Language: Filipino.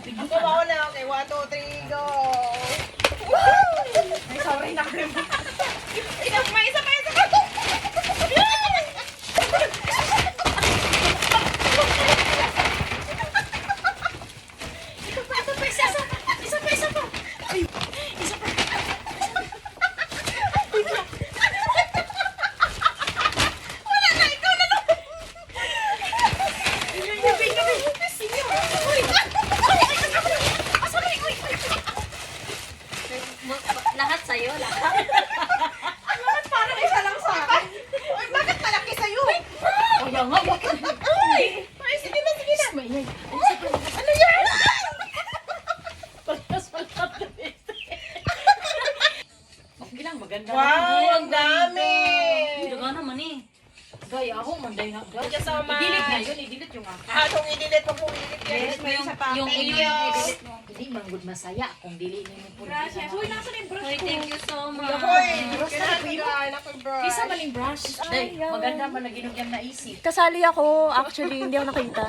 Ako na, okay. 1, 2, 3, go! Ay, sorry na kayo. Isa pa, isa pa, isa pa! Lahat sa'yo, lahat. Bakit parang isa lang sa akin? Ay, bakit malaki sa'yo? Kaya nga, bakit? Ay, sige na, sige na. Mayay. Ano yan? Pagkas-palap na okay lang, maganda. Wow, ang dami! Duga naman eh. Gaya ako, manday na. Thank you so much. I-delete na yun, i-delete yung akin. Atong i-delete mo po, i-delete yan. Yes, I-delete mo yung sa yung Thank iyo you. i-delete mo. Hindi man good masaya kung dili niyo mo po. Gracias. Uy, nasa na yung brush Hoy, ko? thank you so much. Hoy, Brush na kailangan ba yun? ko anak ng brush. Kisa maling brush. Ay, maganda man na ginugyang naisip. Kasali ako. Actually, hindi ako nakita.